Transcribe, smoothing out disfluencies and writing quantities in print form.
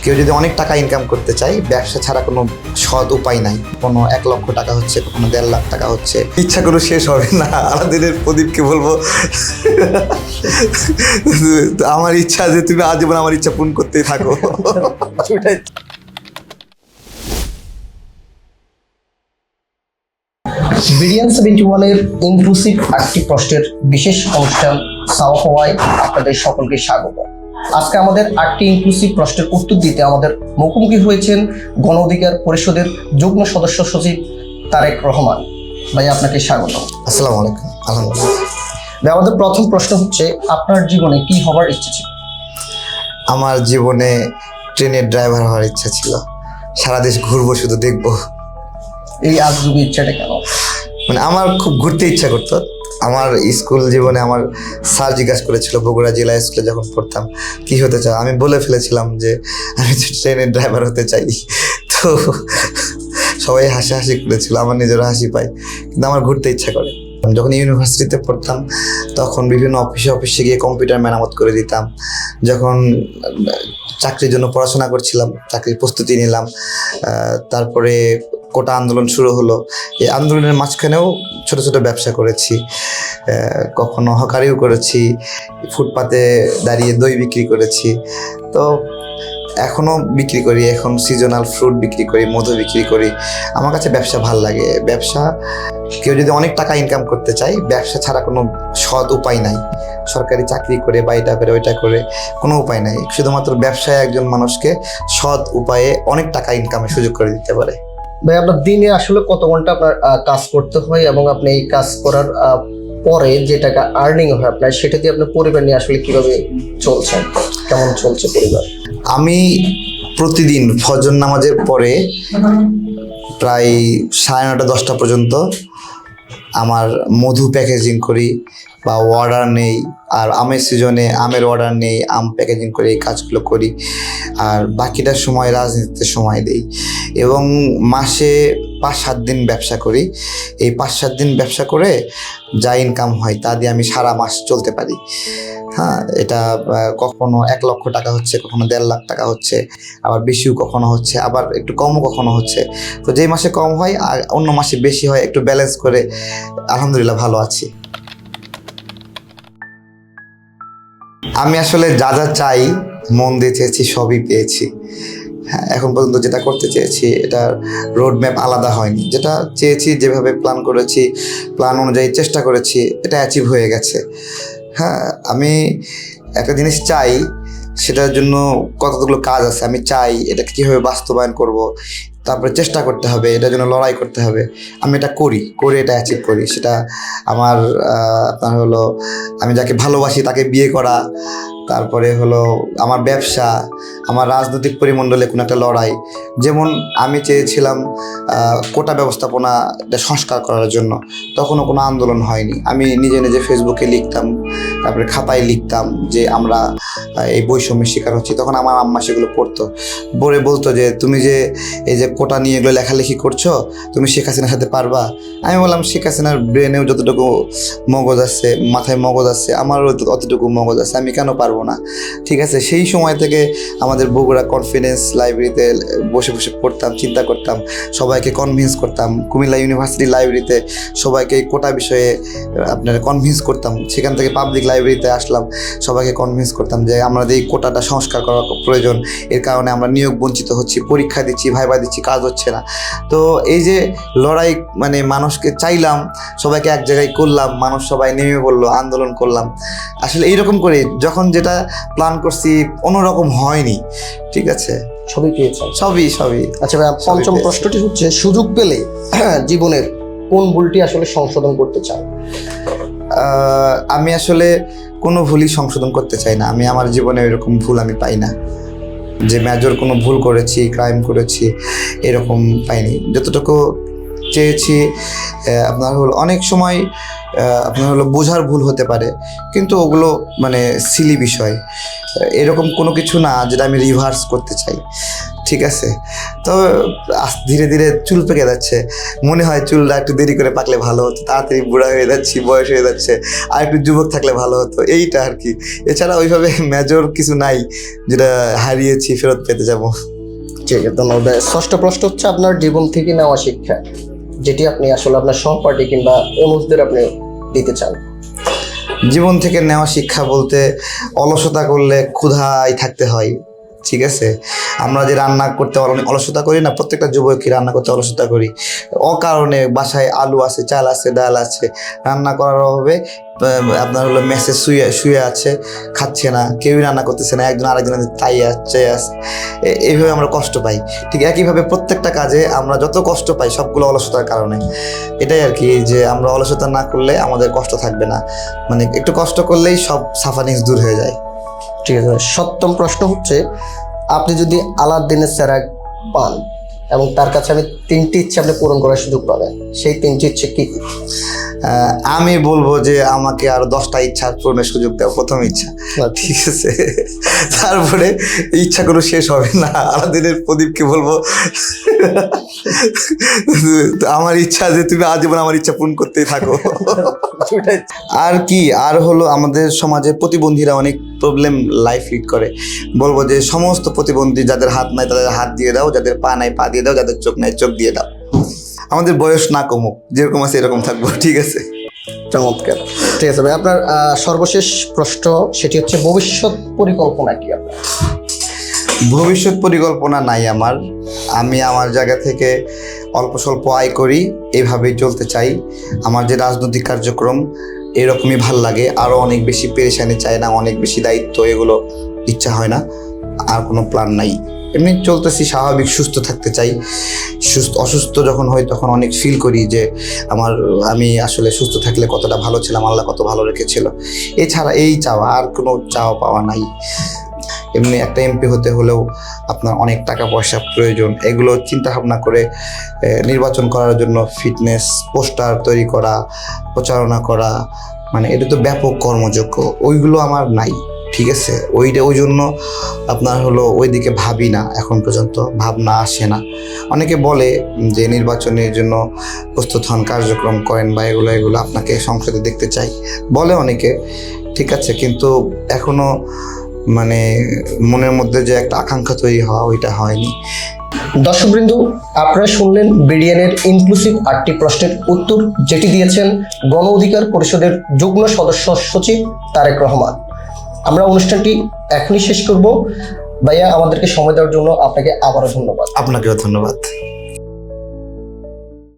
কেউ যদি অনেক টাকা ইনকাম করতে চায়, ব্যবসা ছাড়া কোনো সৎ উপায় নাই। কোনো 1 লক্ষ টাকা হচ্ছে, কোনো 1.5 লাখ টাকা হচ্ছে, ইচ্ছা কোনো শেষ হবে না। আলাদিনের প্রদীপকে বলবো আমার ইচ্ছা যে তুমি আজীবন আমার ইচ্ছা পূরণ করতেই থাকো। বিডিএন 71-এর ইনক্লুসিভ একটি প্রশ্নের বিশেষ অনুষ্ঠান সাওয়া হওয়ায় আপনাদের সকলকে স্বাগত। আজকে আমাদের 8টি ইনক্লুসিভ প্রশ্নের উত্তর দিতে আমাদের মুখোমুখি হয়েছেন গণ অধিকার পরিষদের যুগ্ম সদস্য সচিব তারেক রহমান। ভাই, আপনাকে স্বাগত। আসসালামু আলাইকুম। আলহামদুলিল্লাহ। ভাই, আমাদের প্রথম প্রশ্ন হচ্ছে, আপনার জীবনে কি হবার ইচ্ছে ছিল? আমার জীবনে ট্রেনের ড্রাইভার হওয়ার ইচ্ছা ছিল। সারা দেশ ঘুরবো, শুধু দেখবো। এই আজগুবি ইচ্ছাটা কেন? মানে আমার খুব ঘুরতে ইচ্ছা করতো। আমার স্কুল জীবনে আমার স্যার জিজ্ঞাসা করেছিল, বগুড়া জেলা স্কুলে যখন পড়তাম, কি হতে চাও? আমি বলে ফেলেছিলাম যে আমি ট্রেনের ড্রাইভার হতে চাই। তো সবাই হাসাহাসি করেছিল, আমার নিজেরও হাসি পায়, কিন্তু আমার ঘুরতে ইচ্ছা করে। যখন ইউনিভার্সিটিতে পড়তাম তখন বিভিন্ন অফিসে গিয়ে কম্পিউটার মেরামত করে দিতাম। যখন চাকরির জন্য পড়াশোনা করছিলাম, চাকরির প্রস্তুতি নিলাম, তারপরে কোটা আন্দোলন শুরু হলো। এই আন্দোলনের মাঝখানেও ছোট ছোট ব্যবসা করেছি, কখনো হকারিও করেছি, ফুটপাতে দাঁড়িয়ে দই বিক্রি করেছি। তো এখনও বিক্রি করি, এখন সিজনাল ফ্রুট বিক্রি করি, মধু বিক্রি করি। আমার কাছে ব্যবসা ভাল লাগে। ব্যবসা, কেউ যদি অনেক টাকা ইনকাম করতে চায়, ব্যবসা ছাড়া কোনো সৎ উপায় নাই। সরকারি চাকরি করে বা এটা করে ওইটা করে কোনো উপায় নাই। শুধুমাত্র ব্যবসায় একজন মানুষকে সৎ উপায়ে অনেক টাকা ইনকামের সুযোগ করে দিতে পারে। ভাই, আপনার দিনে আসলে কত ঘন্টা আপনার কাজ করতে হয়, এবং আপনি এই কাজ করার পরে যে টাকা আর্নিং হয় আপনার, সেটা দিয়ে আপনার পরিবার নিয়ে আসলে কিভাবে চলছেন, কেমন চলছে পরিবার? আমি প্রতিদিন ফজর নামাজের পরে প্রায় 9:30 10টা পর্যন্ত আমার মধু প্যাকেজিং করি বা অর্ডার নেই। আর আমের সিজনে আমের অর্ডার নেই, আম প্যাকেজিং করে এই কাজগুলো করি। আর বাকিটা সময় রাজনীতিতে সময় দিই। এবং মাসে 5-7 দিন ব্যবসা করি। এই 5-7 দিন ব্যবসা করে যা ইনকাম হয় তা দিয়ে আমি সারা মাস চলতে পারি। হ্যাঁ, এটা কখনো 1 লক্ষ টাকা হচ্ছে, কখনো 1.5 লাখ টাকা হচ্ছে, আবার বেশিও কখনো হচ্ছে, আবার একটু কমও কখনো হচ্ছে। তো যেই মাসে কম হয় আর অন্য মাসে বেশি হয়, একটু ব্যালেন্স করে আলহামদুলিল্লাহ ভালো আছি। আমি আসলে যা যা চাই, মন দিয়ে চেয়েছি, সবই পেয়েছি। হ্যাঁ, এখন পর্যন্ত যেটা করতে চেয়েছি এটার রোড ম্যাপ আলাদা হয়নি। যেটা চেয়েছি, যেভাবে প্ল্যান করেছি, প্ল্যান অনুযায়ী চেষ্টা করেছি, এটা অ্যাচিভ হয়ে গেছে। হ্যাঁ, আমি একটা জিনিস চাই, সেটার জন্য কতগুলো কাজ আছে। আমি চাই এটাকে কীভাবে বাস্তবায়ন করব, তারপরে চেষ্টা করতে হবে, এটার জন্য লড়াই করতে হবে। আমি এটা করে এটা অ্যাচিভ করি। সেটা আমার আপনার হলো, আমি যাকে ভালোবাসি তাকে বিয়ে করা, তারপরে হলো আমার ব্যবসা, আমার রাজনৈতিক পরিমণ্ডলে কোনো একটা লড়াই। যেমন আমি চেয়েছিলাম কোটা ব্যবস্থাপনা সংস্কার করার জন্য, তখনও কোনো আন্দোলন হয়নি। আমি নিজে নিজে ফেসবুকে লিখতাম, তারপরে খাতায় লিখতাম যে আমরা এই বৈষম্যের শিকার হচ্ছি। তখন আমার আম্মা সেগুলো পড়তো, পড়ে বলতো যে তুমি যে এই যে কোটা নিয়ে এগুলো লেখালেখি করছো, তুমি শেখ হাসিনার সাথে পারবা? আমি বললাম, শেখ হাসিনার ব্রেনেও যতটুকু মগজ আছে, মাথায় মগজ আছে, আমারও অতটুকু মগজ আছে, আমি কেন পারবো না? ঠিক আছে। সেই সময় থেকে আমাদের বগুড়া কনফিডেন্স লাইব্রেরিতে বসে বসে পড়তাম, চিন্তা করতাম, সবাইকে কনভিন্স করতাম। কুমিল্লা ইউনিভার্সিটি লাইব্রেরিতে সবাইকে কোটা বিষয়ে আপনার কনভিন্স করতাম। সেখান থেকে পাবলিক লাইব্রেরিতে আসলাম, সবাইকে কনভিন্স করতাম যে আমাদের এই কোটাটা সংস্কার করা প্রয়োজন। এর কারণে আমরা নিয়োগ বঞ্চিত হচ্ছি, পরীক্ষা দিচ্ছি, ভাইবা দিচ্ছি, কাজ হচ্ছে না। তো এই যে লড়াই, মানে মানুষকে চাইলাম, সবাইকে এক জায়গায় করলাম, মানুষ সবাই নেমে পড়লো, আন্দোলন করলাম। আসলে এইরকম করে যখন যেটা প্ল্যান করছি অন্যরকম হয়নি। ঠিক আছে, সবই পেয়েছেন? সবই। আচ্ছা ভাই, পঞ্চম প্রশ্নটি হচ্ছে, সুযোগ পেলে জীবনের কোন ভুলটি আসলে সংশোধন করতে চান? আমি আসলে কোনো ভুলই সংশোধন করতে চাই না। আমি আমার জীবনে এরকম ভুল আমি পাই না যে মেজর কোনো ভুল করেছি, ক্রাইম করেছি, এরকম পাইনি। যতটুকু চেয়েছি আপনার হলো, অনেক সময় আপনার হলো বোঝার ভুল হতে পারে, কিন্তু ওগুলো মানে সিলি বিষয়। এরকম কোনো কিছু না যেটা আমি রিভার্স করতে চাই। ঠিক আছে। তো ধীরে ধীরে চুল পেকে যাচ্ছে, মনে হয় চুলটা একটু দেরি করে পাকলে ভালো হতো, তাড়াতাড়ি বুড়া হয়ে যাচ্ছি, বয়স হয়ে যাচ্ছে, আর একটু যুবক থাকলে ভালো হতো, এইটা আর কি। এছাড়া ওইভাবে মেজর কিছু নাই যেটা হারিয়েছি ফেরত পেতে যাব। ঠিক আছে, ধন্যবাদ। ষষ্ঠ প্রশ্ন হচ্ছে আপনার জীবন থেকে নেওয়া শিক্ষা, যেটি আপনি আসলে আপনার সহপাঠী কিংবা অনুজদের আপনি দিতে চান। জীবন থেকে নেওয়া শিক্ষা বলতে, অলসতা করলে ক্ষুধায় থাকতে হয়, ঠিক আছে। আমরা যে রান্না করতে অলসতা করি না, প্রত্যেকটা যুবকই রান্না করতে অলসতা করি অকারণে। বাসায় আলু আছে, চাল আছে, ডাল আছে, রান্না করার অভাবে আপনার হলো মেসে শুয়ে শুয়ে আছে, খাচ্ছে না, কেউই রান্না করতেছে না, একজন আরেকজনের তাই আছে। এইভাবে আমরা কষ্ট পাই। ঠিক একইভাবে প্রত্যেকটা কাজে আমরা যত কষ্ট পাই সবগুলো অলসতার কারণে। এটাই আর কি, যে আমরা অলসতা না করলে আমাদের কষ্ট থাকবে না, মানে একটু কষ্ট করলেই সব সাফারিংস দূর হয়ে যায়। ঠিক আছে, সপ্তম প্রশ্ন হচ্ছে আপনি যদি আলাদিনের চেরাগ পান এবং তার কাছে আমি 3টি ইচ্ছা আপনি পূরণ করার সুযোগ পাবেন, সেই 3টি ইচ্ছে কি? আমি বলবো যে আমাকে আরো 10টা ইচ্ছা পূরণের সুযোগ দেওয়া, প্রথম ইচ্ছা, ঠিক আছে। তারপরে ইচ্ছা কোনো শেষ হবে না। আলাদিনের প্রদীপকে বলবো আমার ইচ্ছা যে তুমি আজীবন আমার ইচ্ছা পূরণ করতেই থাকো। আর কি, আর হলো আমাদের সমাজে প্রতিবন্ধীরা অনেক প্রবলেম লাইফ লিড করে। বলবো যে সমস্ত প্রতিবন্ধী, যাদের হাত নাই তাদের হাত দিয়ে দাও, যাদের পা নাই পা দিয়ে দাও, যাদের চোখ নাই চোখ দিয়ে দাও। আমাদের বয়স না কমুক, যেরকম আছে এরকম থাকবো, ঠিক আছে। চমৎকার। ঠিক আছে ভাই, আপনার সর্বশেষ প্রশ্ন, সেটি হচ্ছে ভবিষ্যৎ পরিকল্পনা কি আপনার? ভবিষ্যৎ পরিকল্পনা নাই আমার। আমি আমার জায়গা থেকে অল্প স্বল্প আয় করি, এইভাবেই চলতে চাই। আমার যে রাজনৈতিক কার্যক্রম এরকমই ভাল লাগে, আরও অনেক বেশি পেরেশানি চাই না, অনেক বেশি দায়িত্ব, এগুলো ইচ্ছা হয় না। আর কোনো প্ল্যান নাই, এমনি চলতেছি স্বাভাবিক, সুস্থ থাকতে চাই। অসুস্থ যখন হই তখন অনেক ফিল করি যে আমি আসলে সুস্থ থাকলে কতটা ভালো ছিলাম, আল্লাহ কত ভালো রেখেছিল। এছাড়া এই চাওয়া, আর কোনো চাওয়া পাওয়া নাই। এমনি একটা এমপি হতে হলেও আপনার অনেক টাকা পয়সা প্রয়োজন, এগুলো চিন্তা ভাবনা করে নির্বাচন করার জন্য ফিটনেস, পোস্টার তৈরি করা, প্রচারণা করা, মানে এটা তো ব্যাপক কর্মযোগ্য, ওইগুলো আমার নাই, ঠিক আছে। ওই জন্য আপনার হলো ওইদিকে ভাবি না, এখন পর্যন্ত ভাবনা আসে না। অনেকে বলে যে নির্বাচনের জন্য প্রস্তুত হন, কার্যক্রম করেন বা এগুলো আপনাকে সংসদে দেখতে চাই, বলে অনেকে, ঠিক আছে, কিন্তু এখনো মানে মনের মধ্যে যে একটা আকাঙ্ক্ষা তৈরি হওয়া, ওইটা হয়নি। দর্শকবৃন্দ, আপনারা শুনলেন বিডিএনের ইনক্লুসিভ 8টি প্রশ্নের উত্তর, যেটি দিয়েছেন গণ অধিকার পরিষদের যুগ্ম সদস্য সচিব তারেক রহমান। আমরা অনুষ্ঠানটি এখনই শেষ করব। ভাইয়া, আমাদেরকে সময় দেওয়ার জন্য আপনাকে আবারও ধন্যবাদ। আপনাকেও ধন্যবাদ।